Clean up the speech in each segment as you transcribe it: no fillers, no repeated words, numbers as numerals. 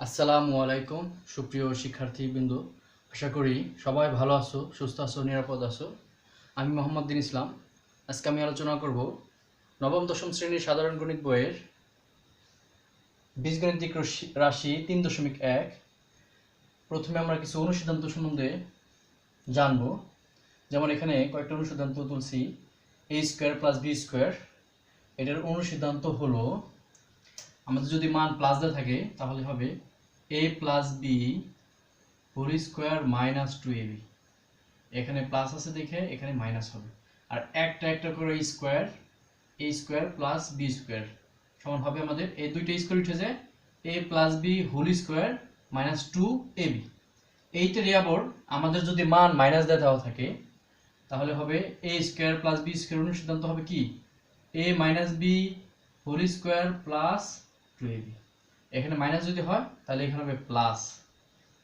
আসসালামু আলাইকুম সুপ্রিয় শিক্ষার্থীবৃন্দ, আশা করি সবাই ভালো আছো, সুস্থ আছো, নিরাপদ আছো। আমি মোহাম্মদ দিন ইসলাম। আজকে আমি আলোচনা করব নবম দশম শ্রেণীর সাধারণ গণিত বইয়ের বীজগণিতিক রাশি 3.1। প্রথমে আমরা কিছু অনুসিদ্ধান্ত সম্বন্ধে জানব। যেমন এখানে কয়েকটা অনুসিদ্ধান্ত তুলছি। a square plus B square, এটার অনুসিদ্ধান্ত হলো আমাদের যদি মান প্লাস দেওয়া থাকে তাহলে হবে a plus B whole square minus 2ab। এখানে প্লাস আছে দেখে এখানে মাইনাস হবে, আর একটা একটা করে square, a square plus B square সমান হবে আমাদের এই দুইটা স্কোয়ার উঠে যায় a plus B whole square minus 2ab। এইটারই আবার আমাদের যদি মান মাইনাস দেওয়া থাকে তাহলে হবে a square plus B square অনুসিদ্ধান্ত হবে কি a minus B whole square plus 2ab। এখানে মাইনাস যদি হয় তাহলে এখানে হবে প্লাস,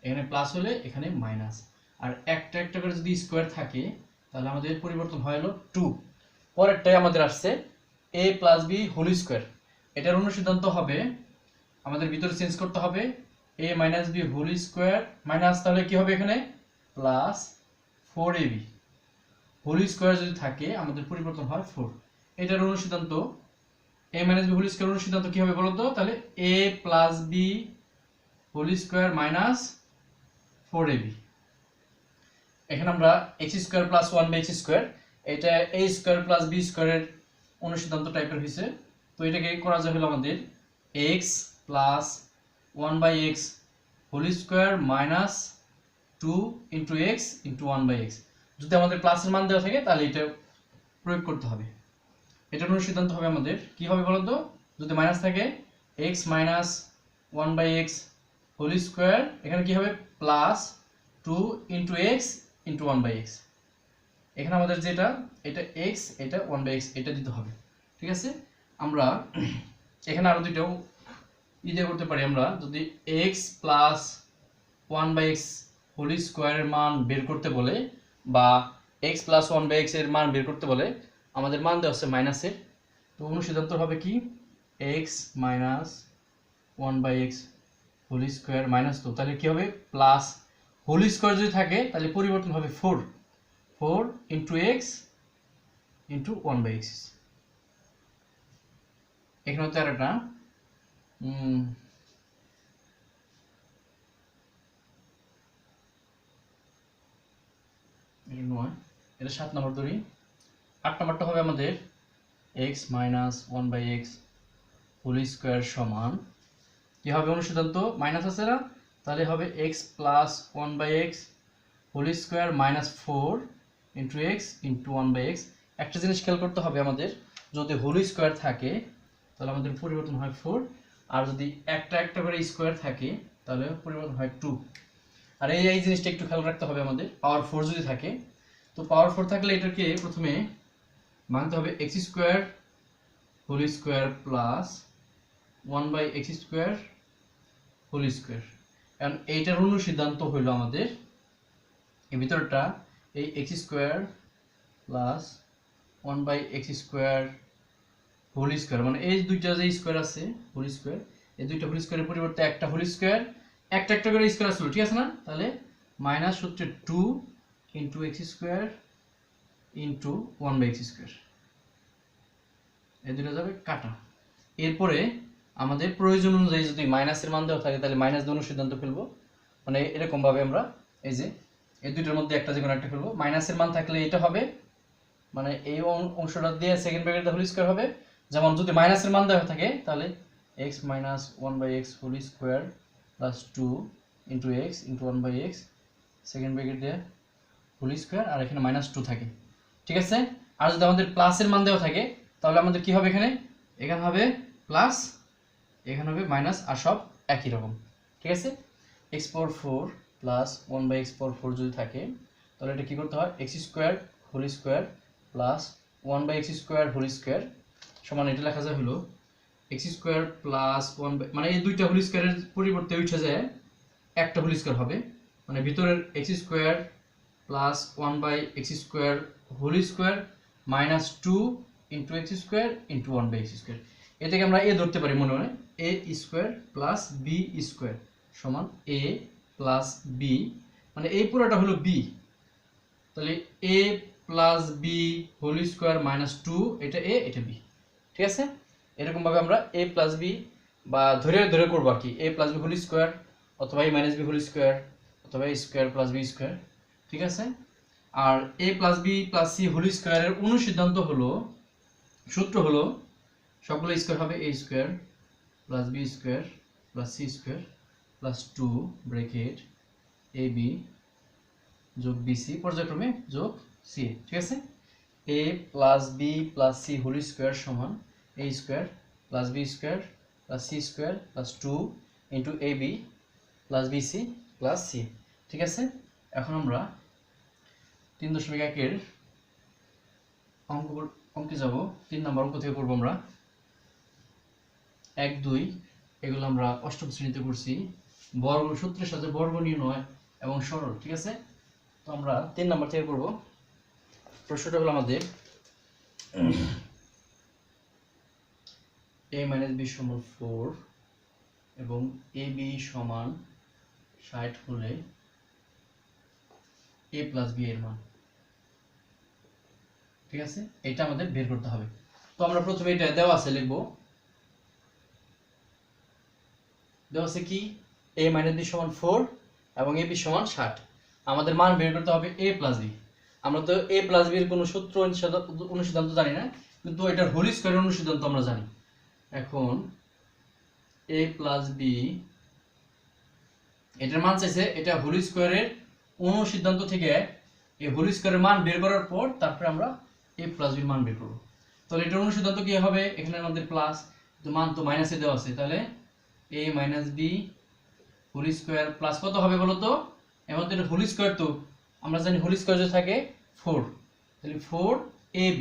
এখানে প্লাস হলে এখানে মাইনাস, আর একটা একটা করে যদি স্কোয়ার থাকে তাহলে আমাদের পরিবর্তন হয় হলো 2। পরেরটাই আমাদের আসছে a plus B whole square, এটার অনুসিদ্ধান্ত হবে আমাদের ভিতরে চেঞ্জ করতে হবে a minus B whole square minus, তাহলে কি হবে এখানে প্লাস 4ab হোল স্কোয়ার যদি থাকে আমাদের পরিবর্তন হয় 4। এটার অনুসিদ্ধান্ত a minus B whole square অনুসিদ্ধান্ত কি হবে বলো তো? তাহলে a plus B whole square minus 4ab। এখানে আমরা x square plus 1/x square, এটা a স্কোয়ার প্লাস b স্কোয়ারের অনুসিদ্ধান্ত টাইপের হয়েছে। তো এটাকে করা যায় হলো আমাদের x plus 1/x whole square minus 2 into x into 1/x। যদি আমাদের প্লাসের মান দেওয়া থাকে তাহলে এটা প্রয়োগ করতে হবে। এটার অনুসিদ্ধান্ত হবে আমাদের কি হবে বলো তো? যদি মাইনাস থাকে x minus 1/x whole square, এখানে কি হবে plus 2 into x into 1/x। এখানে আমাদের যেটা এটা x, এটা 1/x, এটা দিতে হবে। ঠিক আছে, আমরা এখানে আরো দুটো দিয়ে করতে পারি। আমরা যদি x প্লাস 1/x হোল স্কোয়ারের মান বের করতে বলে বা x প্লাস 1/x এর মান বের করতে বলে, আমাদের মান দেওয়া হচ্ছে মাইনাসের। তো অনুসিদ্ধান্ত হবে কি x minus 1/x whole square minus 2, তাহলে কি হবে প্লাস হোল স্কোয়ার যদি থাকে তাহলে পরিবর্তন হবে 4 ইন্টু এক্স ইন্টু 1/x। এখানে হচ্ছে আর একটা এটা 7 নম্বর ধরি। 8 নম্বরটা হবে আমাদের x minus 1/x whole square সমান কি হবে অনুসিদ্ধান্ত মাইনাস আছে না, তাহলে হবে x plus 1/x whole square minus 4 into X into 1/x। একটা জিনিস খেয়াল করতে হবে আমাদের, যদি হোল স্কোয়ার থাকে তাহলে আমাদের পরিবর্তন হয় 4, আর যদি একটা একটা করে স্কোয়ার থাকে তাহলে পরিবর্তন হয় 2। আর এই জিনিসটা একটু খেয়াল রাখতে হবে আমাদের, পাওয়ার 4 যদি থাকে, তো পাওয়ার 4 থাকলে এটাকে প্রথমে ভাঙতে হবে x square whole square plus 1/x square whole square. কারণ এইটার অনুসিদ্ধান্ত হইল আমাদের এই ভিতরটা এই x square plus 1/x square whole square, মানে এই দুইটা যে স্কোয়ার আছে হোল স্কোয়ার, এই দুইটা হোল স্কোয়ারের পরিবর্তে একটা হোল স্কোয়ার, একটা একটা করে স্কোয়ার আসলো, ঠিক আছে না? তাহলে মাইনাস হচ্ছে 2 into X square into 1/x square, এই দুটো যাবে কাটা। এরপরে আমাদের প্রয়োজন অনুযায়ী যদি মাইনাসের মান দেওয়া থাকে তাহলে মাইনাস দিয়ে অনুসিদ্ধান্ত ফেলবো, মানে এরকম ভাবে আমরা এই যে এই দুইটার মধ্যে একটা যে কোনো একটা ফেলবো। মাইনাসের মান থাকলে এটা হবে, মানে এই অংশটা দিয়ে সেকেন্ড ব্র্যাকেটে হোল স্কোয়ার হবে। যেমন যদি মাইনাসের মান দেওয়া থাকে তাহলে x minus 1/x whole square plus 2 into X into 1/x second bracket দিয়ে হোল স্কোয়ার, আর এখানে মাইনাস 2 থাকে, ঠিক আছে? আর যদি আমাদের প্লাসের মান দেওয়া থাকে তাহলে আমাদের কি হবে এখানে হবে প্লাস, এখানে হবে মাইনাস, আর সব একই রকম, ঠিক আছে? x পাওয়ার 4 প্লাস 1/x পাওয়ার 4 যদি থাকে তাহলে এটা কি করতে হয় x square whole square plus 1/x square whole square সমান এটা লেখা যায় হলো x স্কোয়ার প্লাস 1, মানে এই দুইটা হোল স্কোয়ারের পরিবর্তে উঠে যায় একটা হোল স্কোয়ার হবে, মানে ভিতরের x square plus 1/x square whole square minus 2 into X square into 1/x square. এটাকে আমরা এ ধরতে পারি মনে মনে, A square plus B square সমান a প্লাস বি, মানে এই পুরোটা হলো বি, তাহলে a plus B whole square minus two, এটা a এটা b। ঠিক আছে, এরকম ভাবে আমরা a প্লাস বি বা ধরে ধরে করবো আর কি, a plus B whole square অথবা a minus B whole square অথবা a square plus B square. ঠিক আছে, আর a plus B plus C whole স্কোয়ারের অনুসিদ্ধান্ত হলো, সূত্র হলো সবগুলো স্কোয়ার হবে a square plus B square plus C square plus two bracket A B যোগ বিসি পর্যায়ক্রমে যোগ সি। ঠিক আছে, a plus B plus C whole square সমান a square plus B square plus C square plus two into A B plus BC plus C. ঠিক আছে, এখন আমরা 3.1-এর অঙ্কে যাব। 3 নম্বর অঙ্ক থেকে করবো আমরা 1, 2, এগুলো আমরা অষ্টম শ্রেণীতে করছি, বর্গ সূত্রের সাথে বর্গ নির্ণয় এবং সরল। ঠিক আছে, তো আমরা 3 নম্বর থেকে করব। প্রশ্নটা হলো আমাদের a মাইনাস বি সমান 4 এবং এ বি সমান 60 হলে a প্লাস বি এর মান। ঠিক আছে, এটা আমাদের বের করতে হবে। তো আমরা প্রথমে এটা দেওয়া আছে লিখবো, দেওয়া আছে কি a মাইনাস বি সমান 4 এবং এ বি সমান 60, আমাদের মান বের করতে হবে a প্লাস বি। আমরা তো a প্লাস বি এর কোনো সূত্র অনুসিদ্ধান্ত জানি না, কিন্তু এটার হোল স্কয়ারের অনুসিদ্ধান্ত আমরা জানি। এখন a প্লাস বি এটার মান চাইছে, এটা হোল স্কয়ারের অনুসিদ্ধান্ত থেকে এই হোল স্কয়ারের মান বের করার পর তারপরে আমরা a প্লাস বি এর মান বের করব। তাহলে এটার অনুসিদ্ধান্ত কি হবে, এখানে আমাদের প্লাস, তো মান তো মাইনাসে দেওয়া আছে, তাহলে a minus B whole square plus কত হবে বলো তো, এর মধ্যে হোল স্কয়ার তো আমরা জানি হোল স্কয়ার যে থাকে 4, তাহলে 4ab,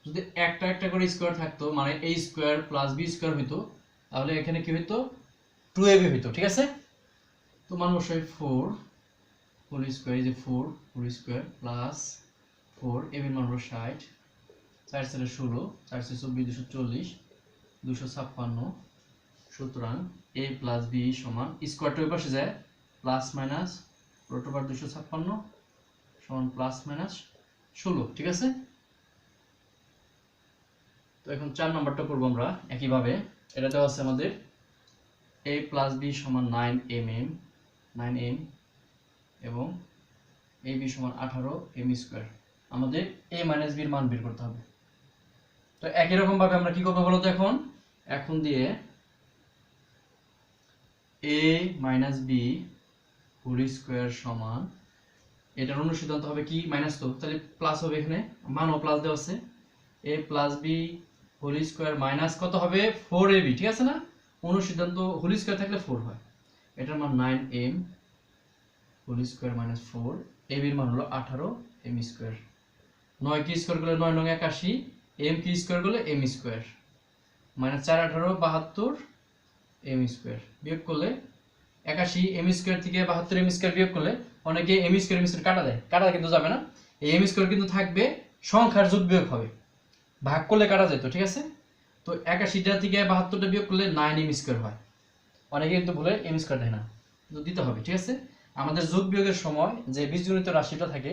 যদি একটা একটা করে স্কয়ার থাকতো মানে a square plus b square হইতো, তাহলে এখানে কি হইতো 2ab হইতো। ঠিক আছে, তো মান বসাই 4 হোল স্কয়ার, এই যে 4 হোল স্কয়ার প্লাস 4, ab এর মান হলো 60, 4 4 16, 4 4 24, 240, 256। সুতরাং a প্লাস বি সমান স্কয়ারটা ওই পাশে যায় প্লাস মাইনাস রুট ওভার 256 সমান প্লাস মাইনাস 16। ঠিক আছে, তো এখন 4 নাম্বারটা করব আমরা একইভাবে। এটা দেওয়া আছে আমাদের a প্লাস বি সমান 9m এবং ab সমান 18m স্কয়ার, আমাদের a মাইনাস b এর মান বের করতে হবে। তো একই রকম ভাবে আমরা কি করব বলো তো, এখন দিয়ে a minus B whole square সমান, এটার অনুসিদ্ধান্ত হবে কি মাইনাস, তো তাহলে প্লাস হবে, এখানে মানও প্লাস দেওয়া আছে, a plus B whole square minus কত হবে 4ab। ঠিক আছে না, অনুসিদ্ধান্ত হোল স্কয়ার থাকলে 4 হয়, এটার মান 9m whole square minus 4, ab এর মান হলো 18m স্কয়ার। 9 কি স্কয়ার করলে 9 9 81, m কি স্কয়ার করলে m square, minus 4 18 72 m square, বিয়োগ করলে 81 m স্কয়ার থেকে 72 m স্কয়ার বিয়োগ করলে অনেকে m স্কয়ার কাটা দেয়, কাটা কিন্তু যাবে না, এই m স্কয়ার কিন্তু থাকবে, সংখ্যার যোগ বিয়োগ হবে, ভাগ করলে কাটা যেত। ঠিক আছে, তো 81টা থেকে 72টা বিয়োগ করলে 9m স্কয়ার হয়, অনেকে কিন্তু ভুলে m স্কয়ার দেয় না, কিন্তু দিতে হবে। ঠিক আছে, আমাদের যোগ বিয়োগের সময় যে বীজগণিত রাশিটা থাকে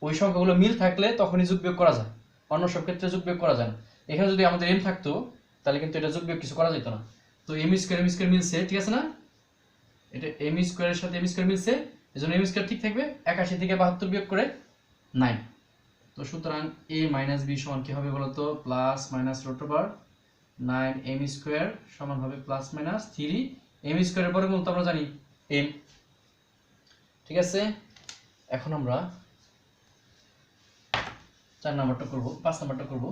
ওই সংখ্যাগুলো মিল থাকলে তখনই যোগ বিয়োগ করা যায়, অন্য সব ক্ষেত্রে যোগ বিয়োগ করা যায় না। এখানে যদি আমাদের m থাকতো তাহলে কিন্তু এটা যোগ বিয়োগ কিছু করা যেত না। তো m স্কয়ার মিলছে, ঠিক আছে না, এটা m স্কয়ারের সাথে m স্কয়ার মিলছে, এজন্য m স্কয়ার ঠিক থাকবে, 81 থেকে 72 বিয়োগ করে 9। তো সুতরাং a মাইনাস b সমান কি হবে বলতো, plus minus root over 9m square সমান হবে প্লাস মাইনাস 3m স্কয়ারের বর্গমূল তো আমরা জানি m। ঠিক আছে, এখন আমরা 4 নাম্বারটা করব, 5 নাম্বারটা করব।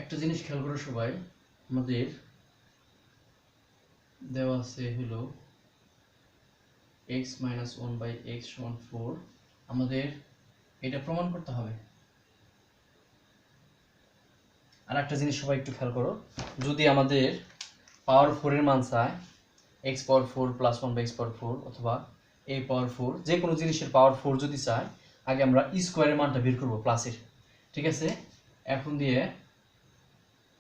একটা জিনিস খেয়াল করো সবাই, আমাদের দেওয়া আছে হলো x মাইনাস 1/x সমান 4, আমাদের এটা প্রমাণ করতে হবে। আর একটা জিনিস সবাই একটু খেয়াল করো, যদি আমাদের পাওয়ার 4 এর মান চায়, x পাওয়ার 4 প্লাস 1/x পাওয়ার 4 অথবা a পাওয়ার 4, যে কোনো জিনিসের পাওয়ার 4 যদি চায়, আগে আমরা স্কোয়ারের মানটা বের করব প্লাসের, ঠিক আছে। এখন দিয়ে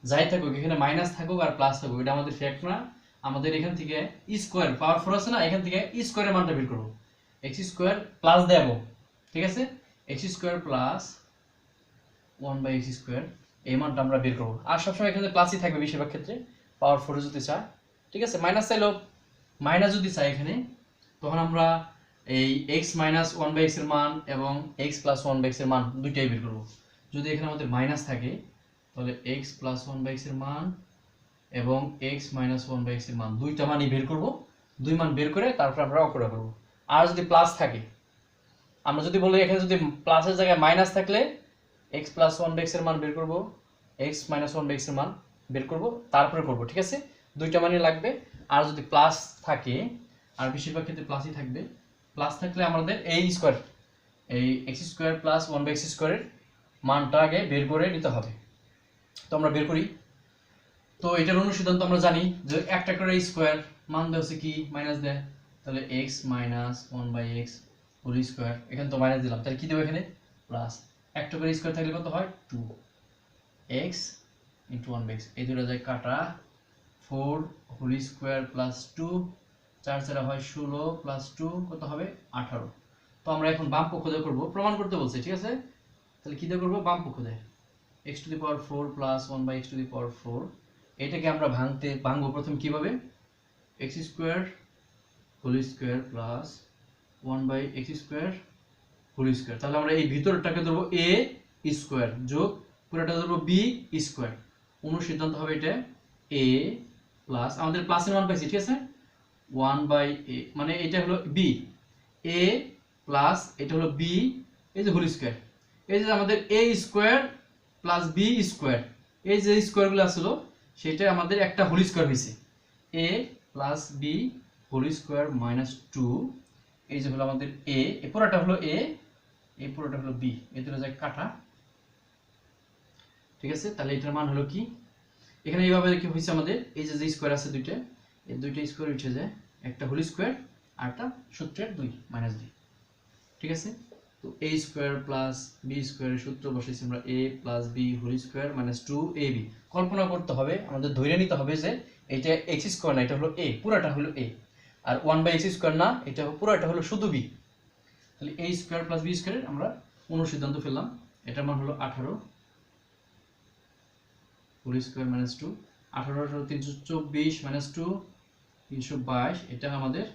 যাই থাকুক, এখানে মাইনাস থাকুক আর প্লাস থাকুক, এটা আমাদের ফ্যাক্ট না। আমাদের এখান থেকে স্কোয়ার পাওয়ার 4 আছে না, এখান থেকে স্কোয়ারের মানটা বের করব। এক্স স্কোয়ার প্লাস দেব, ঠিক আছে, x square plus 1/x square, এই মানটা আমরা বের করব। আর সবসময় এখানে প্লাসই থাকবে বেশিরভাগ ক্ষেত্রে, পাওয়ার 4 যদি চায়, ঠিক আছে। মাইনাস চাইলেও, মাইনাস যদি চাই এখানে, তখন আমরা এই x মাইনাস 1/x এর মান এবং x প্লাস 1/x এর মান দুইটাই বের করব। যদি এখানে আমাদের মাইনাস থাকে তাহলে x প্লাস 1/x এর মান এবং x মাইনাস 1/x এর মান দুইটা মানই বের করব। দুই মান বের করে তারপর আমরা অঙ্কটা করব। আর যদি প্লাস থাকে, আমরা যদি বলি এখানে যদি প্লাসের জায়গায় মাইনাস থাকলে x প্লাস 1/x এর মান বের করব, x মাইনাস 1/x এর মান বের করব, তারপরে করব, ঠিক আছে। দুইটা মানই লাগবে। আর যদি প্লাস থাকে, আর বেশিরভাগ ক্ষেত্রে প্লাসই থাকবে, প্লাস থাকলে আমাদের এই স্কোয়ার, এই x স্কোয়ার প্লাস 1/x স্কোয়ারের মানটা আগে বের করে নিতে হবে। তো আমরা বের করি। তো এটার অনুসিদ্ধান্ত আমরা জানি যে একটা করে স্কোয়ার মান দেওয়া হচ্ছে কি মাইনাস দেয়, তাহলে x minus 1/x whole square, এখানে তো মাইনাস দিলাম, তাহলে কি দেবো এখানে প্লাস। একটা করে স্কোয়ার থাকলে কত হয় 2x ইন্টু 1/x, এই দুটো যায় কাটা, 4 হোল স্কোয়ার প্লাস 2, 4 4 হয় 16 প্লাস 2 কত হবে 18। তো আমরা এখন বাম পক্ষ দিয়ে করবো, প্রমাণ করতে বলছে, ঠিক আছে। তাহলে কি দিয়ে করবো, বাম পক্ষ দিয়ে x to the power 4 plus 1/x to the power 4, এটাকে আমরা ভাঙবো প্রথম কিভাবে, x square whole square plus 1/x square whole square. তাহলে আমরা এই ভিতরটাকে ধরবো a স্কোয়ার যোগ পুরোটা ধরবো b স্কোয়ার। অনুসিদ্ধান্ত হবে এটা a প্লাস, আমাদের প্লাসের মান পাইছি, ঠিক আছে, 1/a, মানে এটা হলো b, a প্লাস এটা হলো b, এই যে হোল স্কোয়ার, এই যে আমাদের a square plus b square, এই যে স্কোয়ারগুলো আসলো সেটা আমাদের একটা হোল স্কোয়ার হয়েছে, a plus b whole square minus 2, এই যে হলো আমাদের a, এই পুরোটা হলো a, এই পুরোটা হলো b, এই দুটো যায় কাটা, ঠিক আছে। তাহলে এটার মান হলো কি, এখানে এইভাবে কি হয়েছে আমাদের, এই যে স্কোয়ার আছে দুইটা, এই দুইটা স্কোয়ার উঠে যায়, একটা হোল স্কোয়ার আর একটা সূত্রের 2 মাইনাস 2, ঠিক আছে। তো a স্কোয়ার প্লাস b স্কোয়ারের সূত্র বসাইছি আমরা a plus b whole square minus 2ab। কল্পনা করতে হবে, আমাদের ধরে নিতে হবে যে এটা x স্কোয়ার না, এটা হলো a, পুরোটা হলো a, আর 1/x স্কোয়ার না, এটা পুরোটা হলো শুধু b। তাহলে a স্কোয়ার প্লাস b স্কোয়ারের আমরা অনুসিদ্ধান্ত ফেললাম, এটার মান হলো 18 হোল স্কোয়ার মাইনাস 2, 18 324 মাইনাস 2 322, এটা আমাদের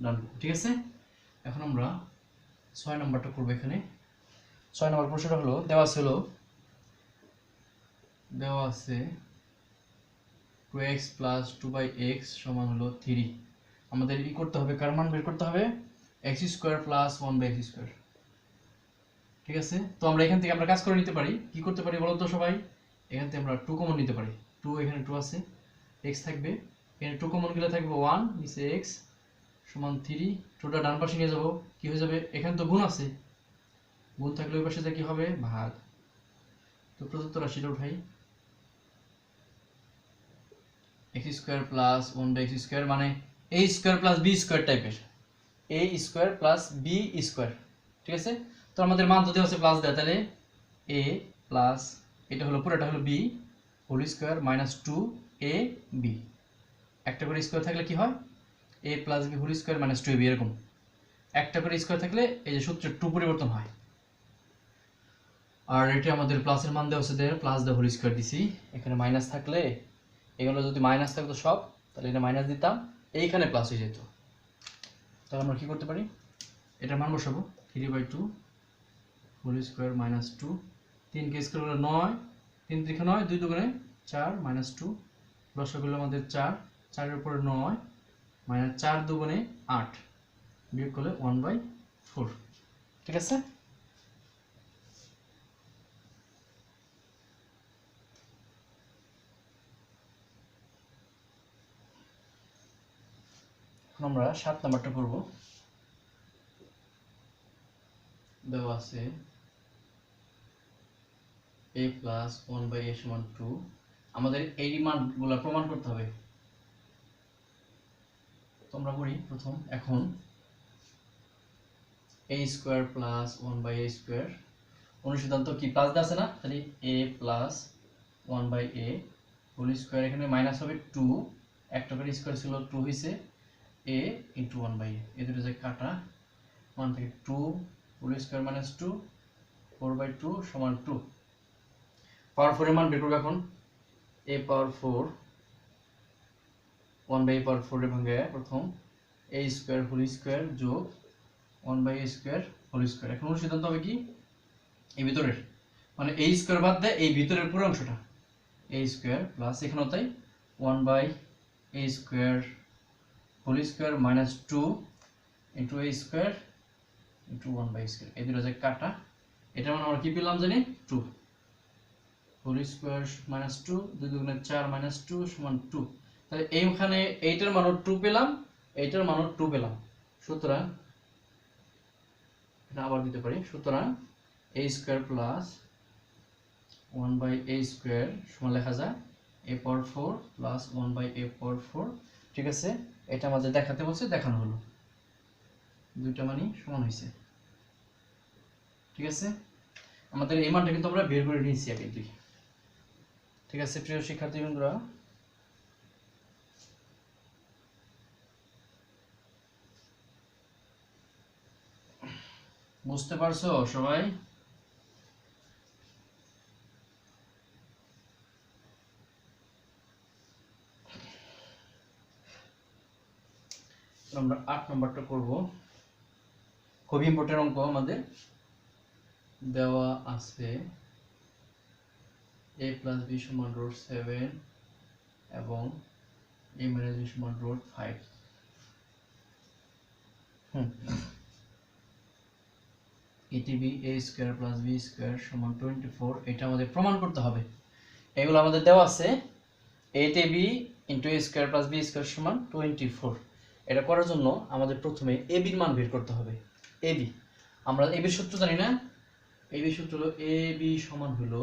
ডান, ঠিক আছে। এখন আমরা 6 নম্বরটা করব। এখানে 6 নম্বর প্রশ্নটা হলো দেওয়া আছে 2x প্লাস 2/x সমান হলো 3। আমাদের কি করতে হবে, কার মান বের করতে হবে, x square plus 1/x square, ঠিক আছে। তো আমরা এখান থেকে আমরা কাজ করে নিতে পারি, কি করতে পারি বলো তো সবাই, এখান থেকে আমরা 2 কমন নিতে পারি, 2 এখানে 2 আছে, x থাকবে, এখানে 2 কমন গেলে থাকবে 1 নিচে x সমান 3, 2টা ডান পাশে নিয়ে যাব, কি হয়ে যাবে, এখানে তো গুণ আছে, গুণ থাকলে ওই পাশে যা কি হবে ভাগ। তো প্রদত্ত রাশিটা উঠাই, x square plus 1/x square মানে a square plus b square টাইপের, a square plus b square, ঠিক আছে। তো আমাদের মান যদি হচ্ছে প্লাস দেয়, তাহলে a প্লাস এটা হলো পুরোটা হলো b whole square minus 2ab, একটা করে স্কোয়ার থাকলে কি হয় a plus b whole square minus 2ab, এরকম একটা করে স্কোয়ার থাকলে এই যে সূত্রের 2 পরিবর্তন হয়। আর এটা আমাদের প্লাসের মান দেওয়া হচ্ছে প্লাস দা হোল স্কোয়ার দিছি, এখানে মাইনাস থাকলে এগুলো যদি মাইনাস থাকতো সব, তাহলে এটা মাইনাস দিতাম, এইখানে প্লাস হয়ে যেত। তাহলে আমরা কি করতে পারি, এটার মান বসাবো 3/2 হোল স্কোয়ার মাইনাস 2, 3 কে স্কোয়ার হলো 9, 3 3 9, 2 2 4 মাইনাস 2, লসাগুলো আমাদের 4, 4 এর উপরে 9 মাইনাস 4 2 8, বিয়োগ করলে 1/4, ঠিক আছে। এখন আমরা 7 নাম্বারটা করব। দেওয়া আছে a প্লাস 1/a সমান 2, আমাদের এই মানগুলো প্রমাণ করতে হবে। তোমরা করি প্রথম, এখন a square plus 1/a square অনুসিদ্ধান্ত কি প্লাস দিয়ে আছে না, তাহলে a plus 1/a whole square, এখানে মাইনাস হবে 2, একটা করে স্কয়ার ছিল 2 হইছে a ইনটু 1/a, এই দুটো যায় কাটা, মান থেকে 2 হোল স্কয়ার মাইনাস 2 4/2 সমান 2। পাওয়ার 4 এর মান বের করব এখন, a পাওয়ার 4 1/a পাওয়ার 4 এর ভাঙে প্রথম a স্কয়ার হোল স্কয়ার যোগ 1/a স্কয়ার হোল স্কয়ার। এখন অনুসিদ্ধান্ত হবে কি এই ভিতরের, মানে a স্কয়ার বাদ দেয় এই ভিতরের পুরো অংশটা, a স্কয়ার প্লাস এখানেও তাই 1/a square whole square minus 2 into a square into 1/a square, এই দুটো যায় কাটা, এটা মানে আমরা কি পেলাম জানি 2 হোল স্কয়ার মাইনাস 2 2 দুগুণে 4 মাইনাস 2 সমান 2। তাহলে এইখানে এইটার মানও 2 পেলাম, এইটার মানও 2 পেলাম, সুতরাং এটা আবার দিতে পারি, সুতরাং a square plus 1/a square সমান লেখা যায় a পাওয়ার 4 প্লাস 1/a পাওয়ার 4। ঠিক আছে, এটা আমাদের দেখাতে বলছে, দেখানো হলো, দুইটা মানই সমান হয়েছে। ঠিক আছে, আমাদের এই মানটা কিন্তু আমরা বের করে নিয়েছি আগে দুই। ঠিক আছে প্রিয় শিক্ষার্থী বন্ধুরা, বুঝতে পারছো সবাই? আমরা 8 নম্বরটা করব, খুবই ইম্পর্টেন্ট অঙ্ক আমাদের দেওয়া আছে a প্লাস b সমান √7 এবং a মাইনাস b সমান √5। এটিব a square plus b square সমান 24, এটা আমাদের প্রমাণ করতে হবে। এগুলো আমাদের দেওয়া আছে a into a square plus b square সমান 24। এটা করার জন্য আমাদের প্রথমে a b এর মান বের করতে হবে। a b আমরা a b এর সূত্র জানি না, a b সূত্র হলো a b সমান হলো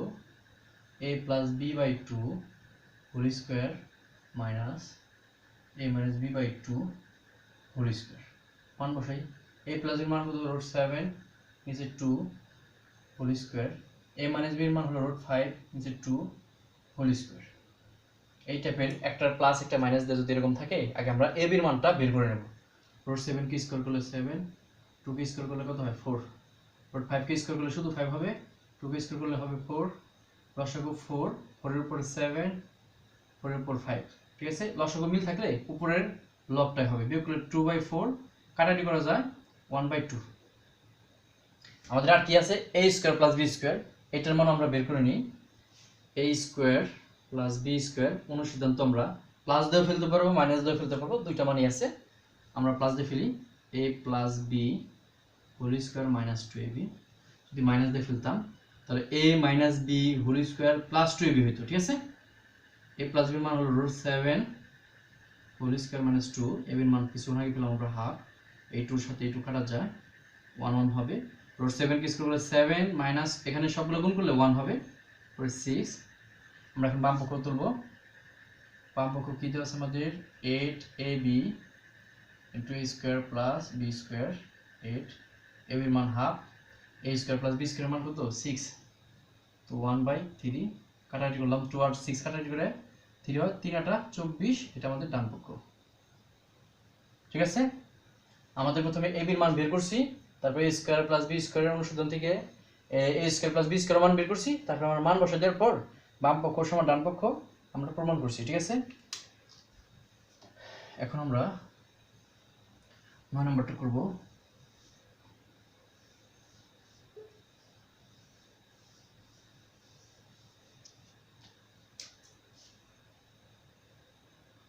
a plus b by 2 whole square minus a minus b by 2 whole square. মান বসাই, a প্লাস এর মান হলো √7 নিচে 2 whole square, a minus b এর মান হলো √5 নিচে 2 হোল স্কয়ার। এই টাইপের একটা প্লাস একটা মাইনাস দিয়ে যদি এরকম থাকে, আগে আমরা a b এর মানটা বের করে নেব। √7 কে স্কয়ার করলে 7, 2 কে স্কয়ার করলে কত হয় 4, √5 কে স্কয়ার করলে শুধু 5 হবে, 2 কে স্কয়ার করলে হবে 4, লসাগু 4, 4 এর উপরে 7, 4 এর উপর 5। ঠিক আছে, লসাগু মিল থাকলে উপরের লবটাই হবে, বিয়োগ করলে 2/4, কাটাকাটি করা যায় 1/2। আমাদের আর কি আছে a square plus b square, এটার মান আমরা বের করে নিই। a square plus b square অনুসিদ্ধান্ত আমরা প্লাস দিয়ে ফেলতে পারবো মাইনাস দিয়ে ফেলতে পারবো, দুইটা মানই আছে, আমরা প্লাস দিয়ে ফেলি a plus b whole square minus 2ab। যদি মাইনাস দিয়ে ফেলতাম তাহলে a minus b whole square plus 2ab হইতো। ঠিক আছে, a প্লাস b এর মান হলো √7 হোল স্কয়ার মাইনাস 2, ab এর মান কিছু আগে পেলাম আমরা হাফ, এই 2 এর সাথে এই 2 কাটা যায় 1 1 হবে, √7 কে স্কয়ার করলে 7 মাইনাস এখানে সবগুলো গুণ করলে 1 হবে, পরে 6। আমরা এখন বাম পক্ষ তুলব, বাম পক্ষ কি দেওয়া আছে আমাদের 8ab into a square plus b square 8, ab এর মান half, a square plus b square মান কত 6, তো 1/3 কাটাকাটি করলাম, 2 আর 6 কাটাকাটি করে 3 হয়, 3 8 24, এটা আমাদের ডান পক্ষ। ঠিক আছে, আমাদের প্রথমে a b এর মান বের করছি, তারপরে a স্কয়ার প্লাস b স্কয়ারের অনুসিদ্ধান্ত থেকে a স্কয়ার প্লাস b স্কয়ারের মান বের করছি, তারপর আমরা মান বসাই দেওয়ার পর বাম পক্ষ সমান ডান পক্ষ আমরা প্রমাণ করছি। ঠিক আছে, এখন আমরা 9 নম্বরটা করব।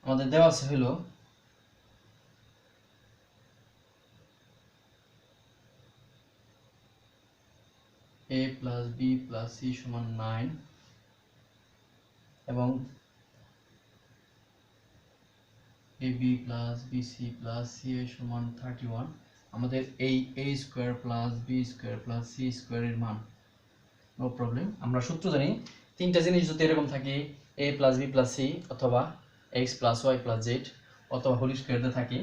আমাদের দেওয়া আছে হলো a plus b plus c সমান 9 এবং ab plus bc plus ca সমান 31। আমাদের এই a square plus b square plus c square এর মান, নো প্রবলেম, আমরা সূত্র জানি তিনটা জিনিস যদি এরকম থাকে a plus b plus c অথবা x plus y plus z অথবা হোল স্কয়ার দিয়ে থাকে,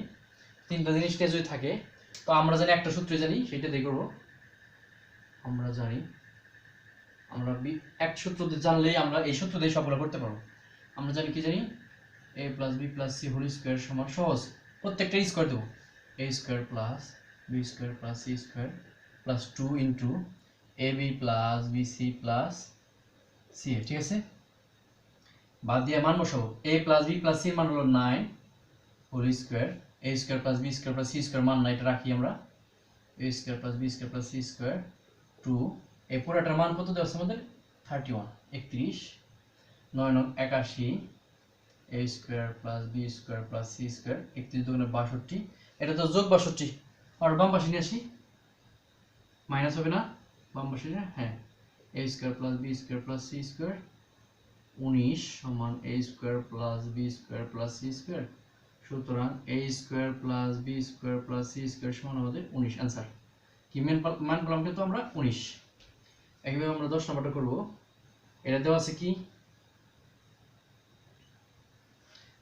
তিনটা জিনিস যদি থাকে তো আমরা জানি একটা সূত্র জানি, সেটা দিয়ে করবো। আমরা জানি আমরা এক সূত্র জানলেই আমরা এই সূত্র দিয়ে সবগুলো করতে পারবো। আমরা জানি কি জানি, a plus B plus C whole square সমান, সহজ, প্রত্যেকটা স্কোয়ার দেবো, a square plus B square plus C square plus 2 into A B plus B C plus C A. ঠিক আছে, বাদ দিয়ে মান বসাবো। a plus B plus C মান হলো 9 whole square, a square plus B square plus C square মান না, এটা রাখি আমরা, a square plus B square plus C square 2, এই পুরোটার মান কত দেওয়া আছে আমাদের, 31, 31, 9 9 81, a square plus B square plus C square, 31 দুগুণে 62, এটা তো যোগ 62, আর বাম পাশে নিয়ে আসি, মাইনাস হবে না বাম পাশে, হ্যাঁ, a square plus B square plus C square 19 সমান a square plus B square plus C square. সুতরাং a square plus B square plus C square সমান আমাদের 19, অ্যান্সার কি, মান পেলাম কিন্তু আমরা 19। একইভাবে আমরা 10 নম্বরটা করব। এটা দেওয়া আছে কি,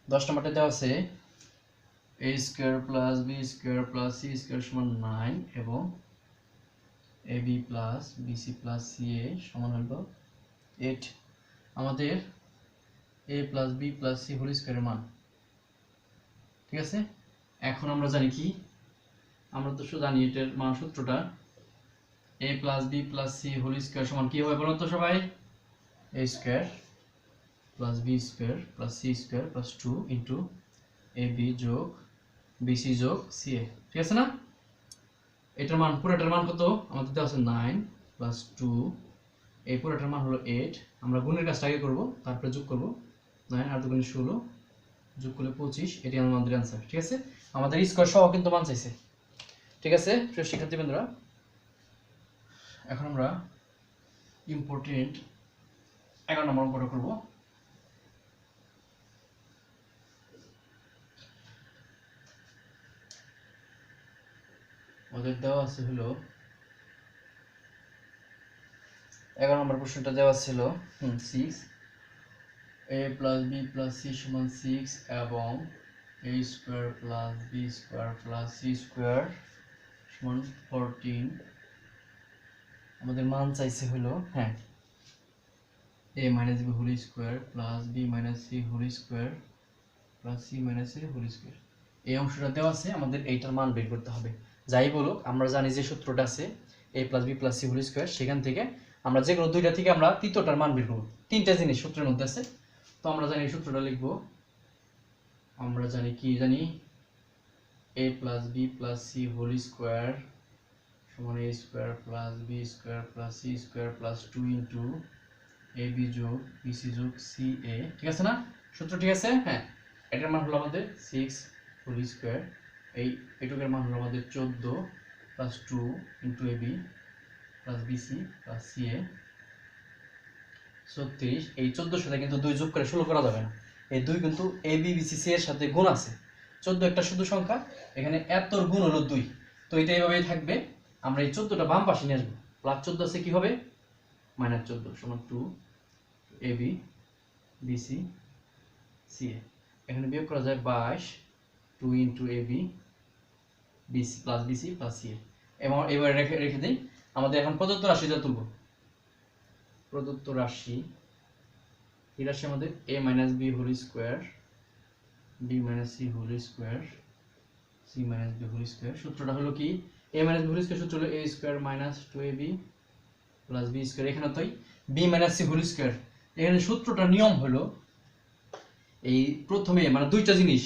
10 নম্বরটা দেওয়া আছে a square plus B square plus C square সমান 9 এবং ab plus bc plus ca সমান হলো 8। আমাদের a plus B plus C whole স্কোয়ারের মান, ঠিক আছে। এখন আমরা জানি কি, আমরা তো শুধু জানি এটার মান সূত্রটা, a plus B plus C whole square সমান কি হবে বলুন তো সবাই, a square plus B square plus C square plus 2 into A B যোগ বিসি যোগ সি এ। ঠিক আছে না, এটার মান, পুরোটার মান কত আমাদের দেওয়া আছে 9 প্লাস 2, এই পুরোটার মান হলো 8। আমরা গুণের কাজটা আগে করবো, তারপরে যোগ করবো, 9 আর 2 গুণে 16 যোগ করলে 25, এটি আমাদের অ্যান্সার। ঠিক আছে, আমাদের স্কোয়ার সহ কিন্তু মান চাইছে। ঠিক আছে প্রিয় শিক্ষার্থীবৃন্দরা, এখন আমরা ইম্পর্টেন্ট 11 নম্বর অঙ্কটা করব। আমাদের দেওয়া আছে হলো 11 নম্বর প্রশ্নটা দেওয়া ছিল 6, a plus B plus C সমান 6 এবং a square plus B square plus C square সমান 14। আমাদের মান চাইছে হলো, হ্যাঁ, a minus B whole square plus B minus C whole square plus C minus A whole square, এই অংশটা দেওয়া আছে, আমাদের এইটার মান বের করতে হবে। যাই বলুক, আমরা জানি যে সূত্রটা আছে a plus B plus C whole square, সেখান থেকে আমরা যে কোনো দুইটা থেকে আমরা তৃতীয়টার মান বের করব। তিনটা জিনিস সূত্রের মধ্যে আছে, তো আমরা জানি এই সূত্রটা লিখব। আমরা জানি কি জানি, a plus B plus C whole square সমান a square plus B square plus C square plus 2 into A B যোগ বিসি যোগ সি এ। ঠিক আছে না সূত্র, ঠিক আছে, হ্যাঁ। এটার মান হলো আমাদের 6 হোল স্কোয়ার, এইটুকের মান হলো আমাদের 14 plus 2 into A B plus BC plus C A 36। এই 14 সাথে কিন্তু 2 যোগ করে 16 করা যাবে না, এই 2 কিন্তু এ বি বিসি সি এর সাথে গুণ আছে, 14 একটা শুধু সংখ্যা, এখানে এতর গুণ হলো 2, তো এটা এইভাবেই থাকবে। আমরা এই 14টা বাম পাশে নিয়ে আসবো, প্লাস 14 আছে কি হবে, মাইনাস 14 সমান 2 A B BC C A, এখানে বিয়োগ করা যায় 22, 2 into A B BC plus BC plus C A, এবং এবার রেখে দিই। আমাদের এখন প্রদত্ত রাশিটা তুলব। প্রদত্ত রাশি, এই রাশি আমাদের a minus B whole square B minus C whole square C minus B whole square. সূত্রটা হলো কি, a minus B whole square সূত্র হলো a square minus 2ab plus B square, এখানে তো B minus C whole square. এখানে সূত্রটা নিয়ম হলো, এই প্রথমে মানে দুইটা জিনিস,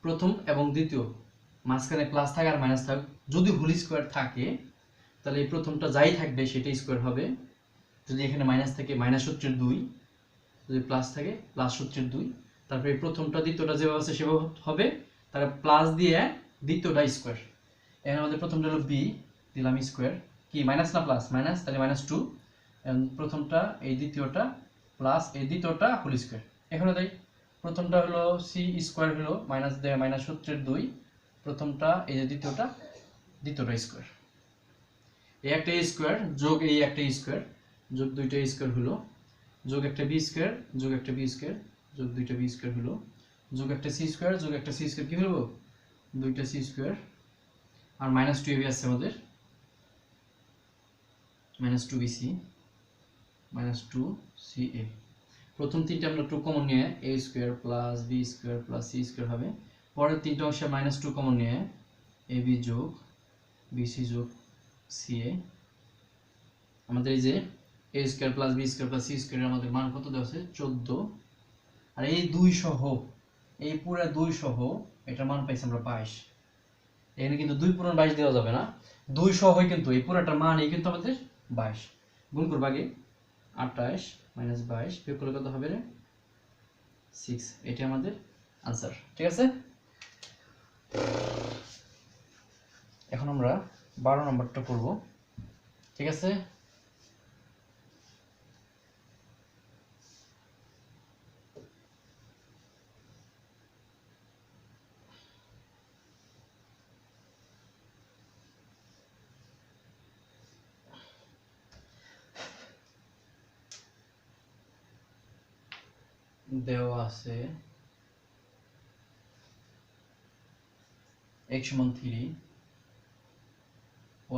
প্রথম এবং দ্বিতীয়, মাঝখানে প্লাস থাকে আর মাইনাস থাক, যদি হোল স্কোয়ার থাকে তাহলে এই প্রথমটা যাই থাকবে সেটা স্কোয়ার হবে, যদি এখানে মাইনাস থাকে মাইনাস সূত্রের 2, যদি প্লাস থাকে প্লাস সূত্রের 2, তারপরে এই প্রথমটা দ্বিতীয়টা যেভাবে আছে সেভাবে হবে, তারপরে প্লাস দিয়ে দ্বিতীয়টা স্কোয়ার। এখানে আমাদের প্রথমটা হলো বি, দিলাম স্কোয়ার, কি মাইনাস না প্লাস, মাইনাস, তাহলে মাইনাস 2, প্রথমটা এই দ্বিতীয়টা প্লাস এই দ্বিতীয়টা হোল স্কোয়ার। এখানে তাই প্রথমটা হলো সি স্কোয়ার হলো মাইনাস দেয় মাইনাস সূত্রের 2, প্রথমটা এই যে দ্বিতীয়টা স্কোয়ার, এই একটা স্কোয়ার যোগ এই একটা স্কোয়ার যোগ দুইটা স্কোয়ার হলো, যোগ একটা বি স্কোয়ার যোগ একটা বি স্কোয়ার যোগ দুইটা বি স্কোয়ার হলো, যোগ একটা সি স্কোয়ার যোগ একটা সি স্কোয়ার, কি হলো দুইটা সি স্কোয়ার আর মাইনাস টু এবি আছে আমাদের, minus two BC, minus two C A. প্রথম তিনটে আমরা টু কমন নিয়ে A square plus B square plus C square হবে। পরের তিনটে অংশে মাইনাস টু কমন নিয়ে এ বি যোগ বিসি যোগ সি এ। আমাদের এই যে A square plus B square plus C square আমাদের মান কত দেওয়া আছে 14। আর এই দুই সহ, এই পুরো দুই সহ এটার মান পাইছি আমরা 22। এখানে কিন্তু 2 পূরণ 22 দেওয়া যাবে না, 2 সহই কিন্তু এই পুরোটার মান এই কিন্তু আমাদের 22। গুণ করব আগে 28 মাইনাস 22 বিয়োগ করলে কত হবে রে 6। এটা আমাদের आंसर। ঠিক আছে, এখন আমরা 12 নম্বরটা করব। ঠিক আছে, দেওয়া আছে x সমান 3,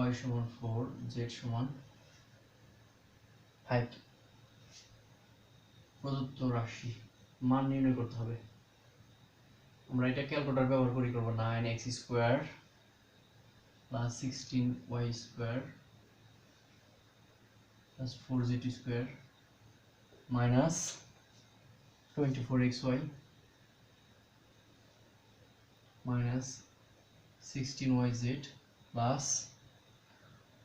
y সমান 4, z সমান 5। প্রদত্ত রাশি মান নির্ণয় করতে হবে। আমরা এটা ক্যালকুলেটর ব্যবহার করি করব 9x square plus 16y square plus 4z square minus 24xy minus 16yz plus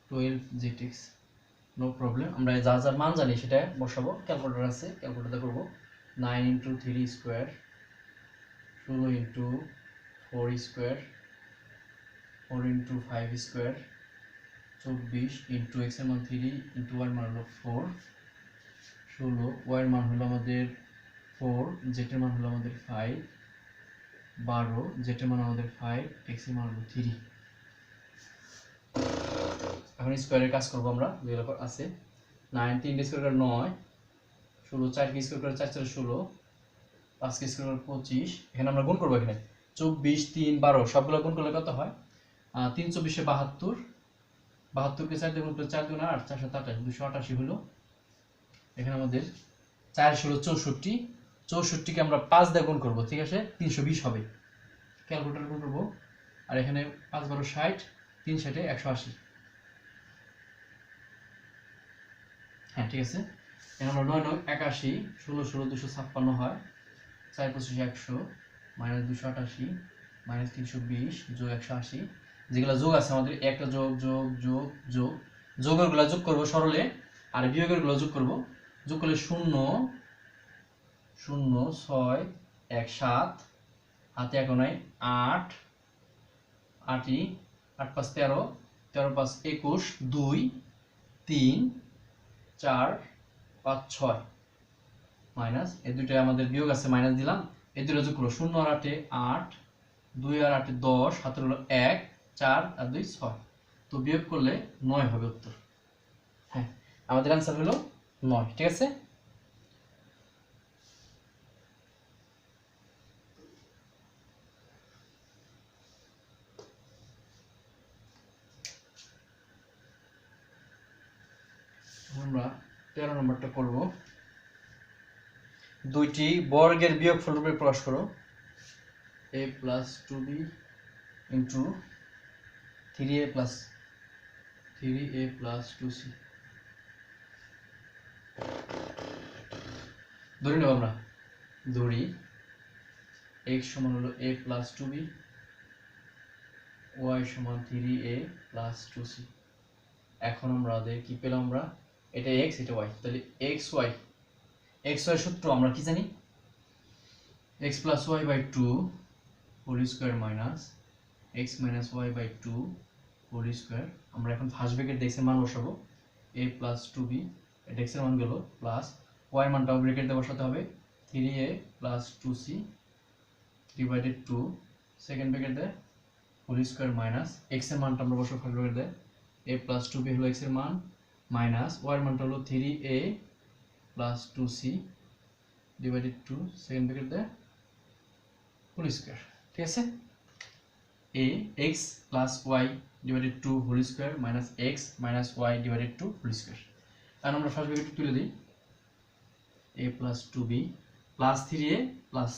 12zx। No problem, আমরা যা যা মান জানি সেটা বসাবো। ক্যালকুলেটর আছে, ক্যালকুলেটর করব 9 × 3 স্কয়ার 16 × 4 স্কয়ার 4 × 5 স্কয়ার 24 × x এর মান 3 × y এর মান হলো 4 16 y এর মান হলো আমাদের 4 z এর মান হলো আমাদের 5 12 z এর মান আমাদের 5 x এর মান হলো 3। এখন স্কয়ারের কাজ করব আমরা, যেগুলো আছে 9 3 স্কয়ার করে 9 16 4 কি স্কয়ার করে 4 4 16 5 কি স্কয়ার করে 25। এখানে আমরা গুণ করব, এখানে 24 3 12 সবগুলো গুণ করলে কত হয় 3 24 72, 72 কে 4 দিয়ে গুণ করলে 4 2 8 4 7 28 288 হলো। এখানে আমাদের 4 16 64, 64 কে আমরা 5 দিয়ে গুণ করব, ঠিক আছে 320 হবে। ক্যালকুলেটর গুণ করব, আর এখানে 5 12 60 3 60 180। হ্যাঁ ঠিক আছে, এখন আমরা 9 9 81 16 16 256 হয় 4 25 100 মাইনাস 288 মাইনাস 320 যোগ 180। যেগুলো যোগ আছে আমাদের একটা যোগ যোগ যোগ যোগ, যোগেরগুলো যোগ করব সরলে, আর বিয়োগেরগুলো যোগ করব। যোগ করলে 0 0 6 1 7 হাতে এখন 8 8 8 5 13 13 5 21 2 3 4 5 6 মাইনাস এই দুইটা আমাদের বিয়োগ আছে, মাইনাস দিলাম। এই দুটো যোগ করো 0 আর 8 8 2 আর 8 10 হাতে হলো 1 4 আর 2 6। তো বিয়োগ করলে 9 হবে উত্তর। হ্যাঁ, আমাদের आंसर হলো 9। ঠিক আছে, আমরা 13 নম্বরটা করব। দুইটি বর্গের বিয়োগফল রূপে প্রকাশ করো। a + 2b * 3a + 2c। ধরে নেব আমরা, ধরি x সমান হলো a + 2b, y সমান 3a + 2c। এখন আমাদের কি পেলাম, আমরা এটা x এটা y, তাহলে xy সূত্র আমরা কি জানি, x + y/2 whole square minus x - y/2 whole square. আমরা এখন ফার্স্ট ব্র্যাকেট x এর মান বসাবো, a + 2b, এটা x এর মান গেল, প্লাস y এর মানটাও ব্র্যাকেট দিয়ে বসাতে হবে 3a + 2c divided 2 second bracket দিয়ে হোল স্কয়ার মাইনাস x এর মানটা আমরা বসাবো ফার্স্ট ব্র্যাকেট দিয়ে, a + 2b হলো x এর মান, মাইনাস y এর মানটা হলো 3a + 2c divided 2 second bracket দিয়ে হোল স্কয়ার। ঠিক আছে, a x plus y divided 2 whole square minus x minus y divided 2 whole square আর আমরা ফার্স্ট ব্র্যাকেট তুলে দিই a plus 2b plus 3a plus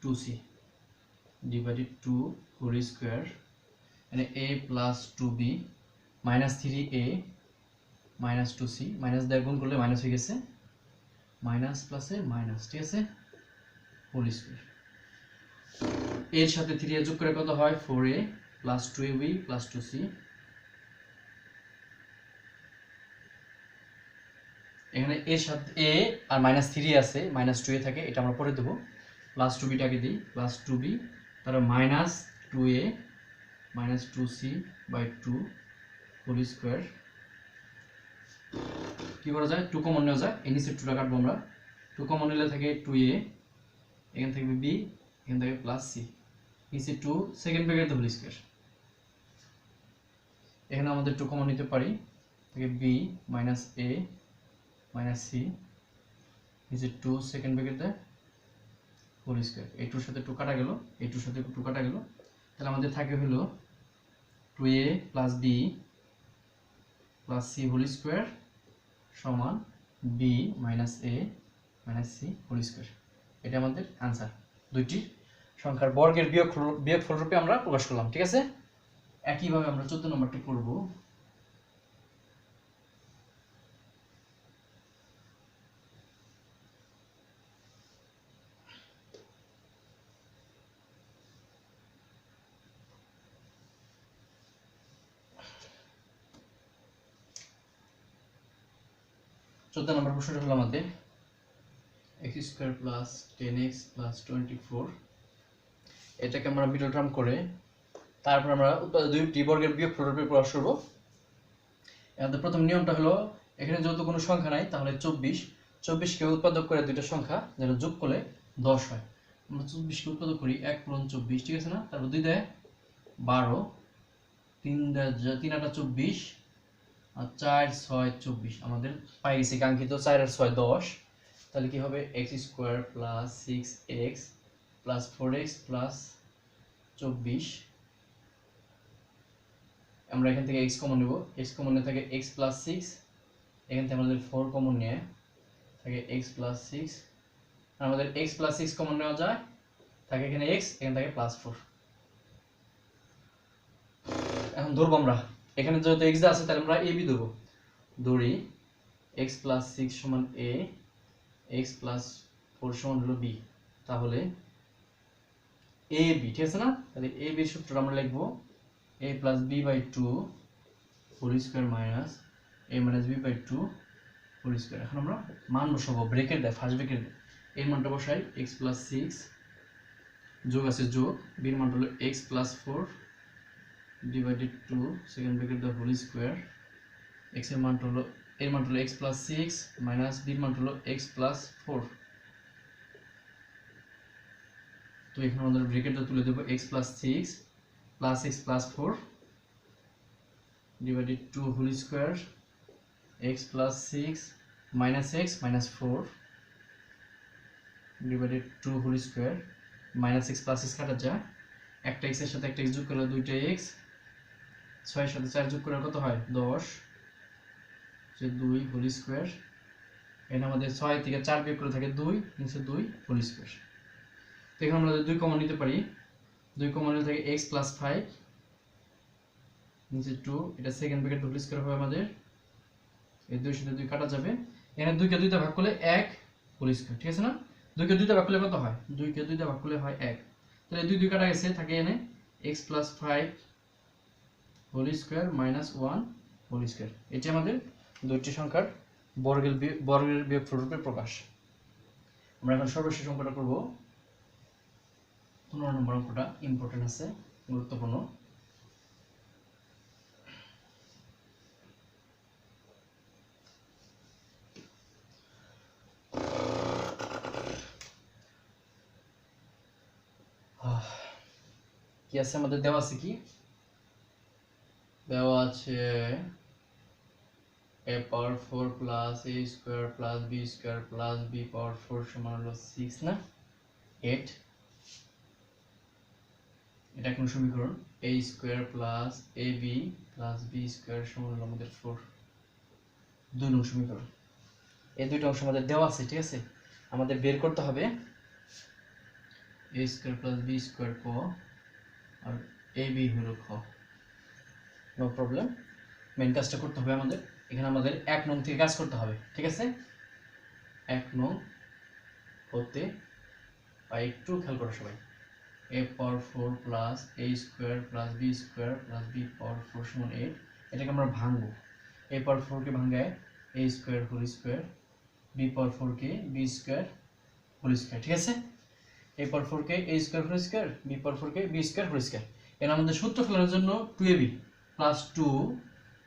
2c divided 2 whole square and a plus 2b minus 3a minus 2c minus দিয়ে গুণ করলে minus হয়ে গেছে minus প্লাসে minus ঠিক আছে হোল স্কয়ার এর সাথে 3a যোগ করে কত হয় 4a plus 2ab plus 2c এখানে এর সাথে a আর মাইনাস 3 আছে মাইনাস 2a থাকে এটা আমরা পরে দেব প্লাস 2b টাকে দিই প্লাস 2b তারপর minus 2a minus 2c by 2 whole square কি করা যায় 2 কমন নেওয়া যায় এই নিচে 2 টা কাটবো আমরা 2 কমন নিলে থাকে 2a এখান থেকে b এখান থেকে প্লাস c নিচে 2 সেকেন্ড ব্র্যাকেট হোল স্কয়ার এখানে আমাদের 2 কমন নিতে পারি থাকে b minus a minus c নিচে 2 সেকেন্ড ব্র্যাকেট হোল স্কয়ার এই 2 এর সাথে 2 কাটা গেল এই 2 এর সাথে 2 কাটা গেল তাহলে আমাদের থাকে হলো 2a plus b plus c whole square সমান b minus a minus c whole square এটা আমাদের आंसर দুইটি সংখ্যার বর্গের বিয়োগফল রূপে আমরা প্রকাশ করলাম ঠিক আছে একই ভাবে আমরা 14 নম্বরটি করব चौदह नंबर प्रश्न हलो आमादेर x square plus 10x plus 24 এটাকে আমরা মিডল টার্ম করে তারপর আমরা দুইটি বর্গের বিয়োগফল রূপে প্রকাশ করব আমাদের প্রথম নিয়মটা হলো এখানে যেহেতু কোনো সংখ্যা নাই তাহলে 24 কে উৎপাদক করে দুইটা সংখ্যা যেটা যোগ করলে 10 হয় আমরা 24 কে উৎপাদক করি 1 × 24 ঠিক আছে না তারপর 2 দেয় 12 3 দেয় 3 8 24 আর 4 6 24 আমাদের পাই গেছে কাঙ্ক্ষিত 4 আর 6 10 তাহলে কি হবে x square plus 6x plus 4x plus 24 আমরা এখান থেকে x কমন নেব x কমন নিয়ে থাকে x প্লাস 6 এখান থেকে আমাদের 4 কমন নিয়ে থাকে x প্লাস 6 আমাদের x প্লাস 6 কমন নেওয়া যায় থাকে এখানে x এখান থেকে প্লাস 4 এখন ধরব আমরা এখানে যেহেতু x আছে তাহলে আমরা ab দেব ধরি x প্লাস 6 সমান a x প্লাস 4 সমান হলো b তাহলে ab ঠিক আছে না তাহলে ab এর সূত্রটা আমরা লিখব a plus b by 2 whole square minus a minus b by 2 whole square এখন আমরা মান বসাবো ব্র্যাকেট দেয় ফার্স্ট ব্র্যাকেট এর মানটা বসাই x প্লাস 6 যোগ আছে যোগ b এর মান হলো x plus 4 divided 2 second bracket the whole square x এর মান হলো x plus 6 minus b এর মান হলো x plus 4 তো এখানে আমাদের ব্র্যাকেটটা তুলে দেব x plus 6 plus x plus 4 divided 2 whole square x plus 6 minus x minus 4 divided 2 whole square minus x plus x কাটা যায় একটা x এর সাথে একটা x যোগ করলে দুইটা x 6 এর সাথে 4 যোগ করলে কত হয় 10 যে 2 হোল স্কয়ার এখানে আমাদের 6 থেকে 4 বিয়োগ করে থাকে 2 নিচে 2 হোল স্কয়ার তো এখানে আমরা 2 কমন নিতে পারি 2 কমন নিলে থাকে x 5 নিচে 2 এটা সেকেন্ড ব্র্যাকেট হোল স্কয়ার হবে আমাদের এই 2 এর সাথে 2 কাটা যাবে এখানে 2 কে 2 তে ভাগ করলে 1 হোল স্কয়ার ঠিক আছে না 2 কে 2 তে ভাগ করলে কত হয় 2 কে 2 তে ভাগ করলে হয় 1 তাহলে 2 2 কাটা গেছে থাকে এখানে x 5 whole square minus 1 whole square এটা আমাদের দুইটি সংখ্যার বর্গের বিয়োগফল রূপে প্রকাশ আমরা এখন সর্বশেষ অঙ্কটা করব 15 নম্বর অঙ্কটা ইম্পর্টেন্ট আছে গুরুত্বপূর্ণ কি আছে আমাদের দেওয়া আছে কি দেওয়া আছে a power 4 plus a square plus b square plus b power 4 সমান হলো 6 না 8 এটা এক নং সমীকরণ, a square plus ab plus b square সমান হলো আমাদের 4। 2 নং সমীকরণ। এই দুইটা অংশ আমাদের দেওয়া আছে, ঠিক আছে। আমাদের বের করতে হবে a square plus b square ক আর ab হলো খ। No problem. মেন কাজটা করতে হবে আমাদের, এখানে আমাদের 1 নং থেকে কাজ করতে হবে, ঠিক আছে। 1 নং হতে একটু খেয়াল করো সবাই, a power 4 plus a square plus b square plus b power 4 সমান 8। এটাকে আমরা ভাঙবো, a পাওয়ার 4 কে ভাঙায় a square whole square, b power 4 কে b স্কয়ার হোল স্কয়ার, ঠিক আছে। a পাওয়ার 4 কে a square whole square, b power 4 কে b স্কয়ার হোল স্কয়ার। এর আমাদের সূত্র ফেলানোর জন্য 2ab plus 2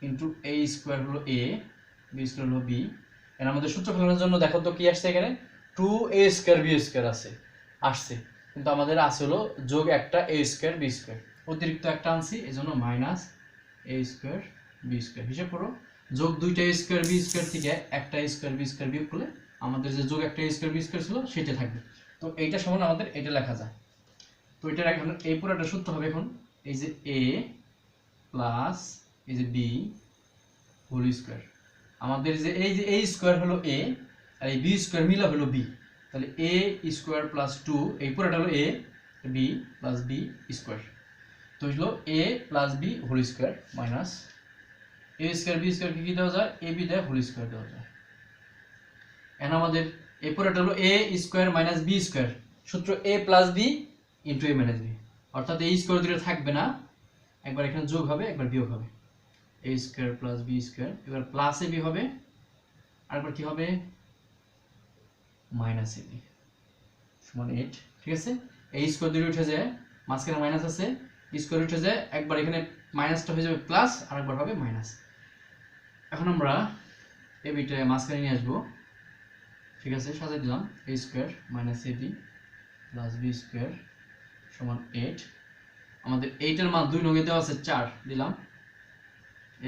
into a square হলো a, b স্কয়ার হলো b। এর আমাদের সূত্র ফেলানোর জন্য দেখো তো কি আসছে, এখানে 2a স্কয়ার b স্কয়ার আসছে, কিন্তু আমাদের আছে হলো যোগ একটা a স্কয়ার b স্কয়ার, অতিরিক্ত একটা আনছি, এজন্য minus a square b square. হিসাব করো, যোগ দুইটা a স্কয়ার b স্কয়ার থেকে একটা a স্কয়ার b স্কয়ার বিয়োগ করলে আমাদের যে যোগ একটা a স্কয়ার b স্কয়ার ছিল সেটা থাকবে। তো এইটা সমান আমাদের এটা লেখা যায়। তো এটা এখন এই পুরোটা সূত্র হবে, এখন এই যে a প্লাস এই যে b হোল স্কয়ার, আমাদের যে এই যে a স্কয়ার হলো a আর এই b স্কয়ার মিলা হলো b, তাহলে a স্কয়ার প্লাস 2 এই পুরোটা হলো a b plus b square. তো হলো a plus b whole square minus a square b square কি দেওয়া যায়, a b দেয় হোল স্কয়ার দেওয়া যায়। এখন আমাদের এই পুরোটা হলো a square minus b square, সূত্র a plus b into a minus b, অর্থাৎ a স্কয়ার দুটো থাকবে না, একবার এখানে যোগ হবে একবার বিয়োগ হবে, a square plus b square, এবার প্লাস ab হবে, আরেকবার কি হবে মাইনাস ab সমান 8, ঠিক আছে। এই স্কয়ার দুটো উঠে যায়, মাঝখানে মাইনাস আছে, স্কয়ার উঠে যায়, একবার এখানে মাইনাসটা হয়ে যাবে প্লাস, আরেকবার হবে মাইনাস। এখন আমরা এবটা মাঝখানে নিয়ে আসবো, ঠিক আছে, সাজিয়ে দিলাম a square minus ab plus b square সমান 8। আমাদের 8 এর মান 2 নঙ্গে দেওয়া আছে 4, দিলাম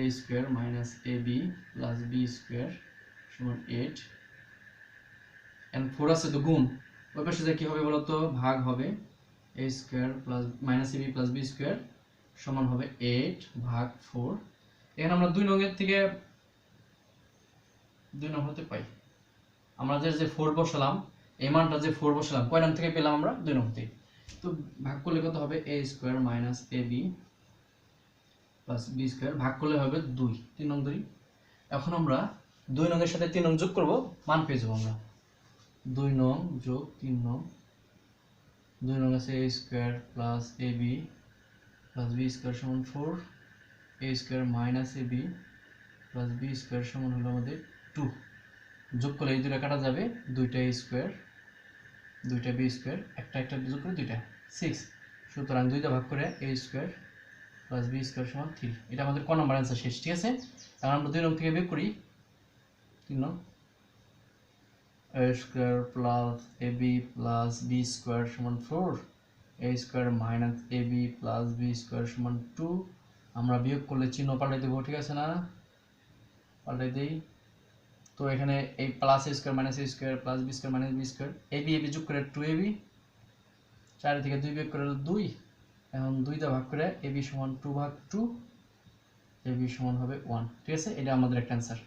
a square minus ab plus b square সমান 8। এন্ড 4 আছে তো গুণ, ওই পাশে যে কি হবে বলো তো, ভাগ হবে, a square plus minus ab plus b square সমান হবে 8 ভাগ 4। এখানে আমরা 2 নঙ্গের থেকে 2 নং হতে পাই, আমরা যে 4 বসালাম, এই মানটা যে 4 বসালাম কয় নং থেকে পেলাম আমরা, 2 নং থেকে। তো ভাগ করলে কত হবে, a square minus ab plus b square, ভাগ করলে হবে 2, 3 নং ধরি। এখন আমরা 2 নং এর সাথে 3 নং যোগ করব, মান পেয়ে যাব আমরা 2 নং যোগ 3 নং, 2 নং আছে a square plus ab plus b square সমান 4, a square minus ab plus b square সমান হলো আমাদের 2। যোগ করলে এই দুটো কাটা যাবে, দুইটা a স্কয়ার দুইটা b স্কয়ার, একটা একটা যোগ করে দুইটা 6, সুতরাং দুইটা ভাগ করে a square plus b square সমান 3। এটা আমাদের ক নাম্বার आंसर শেষ, ঠিক আছে। এখন আমরা 2 নং থেকে বের করি, 3 নং a square plus ab plus b square সমান 4, a square minus ab plus b square সমান 2। আমরা বিয়োগ করলে চিহ্ন পাল্টাই দেব, ঠিক আছে না, পাল্টাই দেই। তো এখানে এই plus a square minus a square plus b square minus b square, ab ab যোগ করে 2ab, 4 থেকে 2 বিয়োগ করে 2, এখন 2 দা ভাগ করে ab সমান 2 ভাগ 2, ab সমান হবে 1, ঠিক আছে। এটা আমাদের একটা आंसर।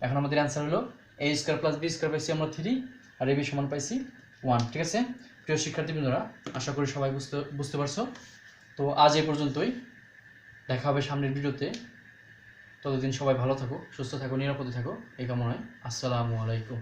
এখন আমাদের आंसर হলো a square plus b square পাইছি আমরা 3 আর ab সমান পাইছি 1, ঠিক আছে। প্রিয় শিক্ষার্থীবৃন্দরা, আশা করি সবাই বুঝতে পারছো। তো আজ এই পর্যন্তই, দেখা হবে সামনের ভিডিওতে। ততদিন সবাই ভালো থাকো, সুস্থ থাকো, নিরাপদে থাকো, এই কামনায় আসসালামু আলাইকুম।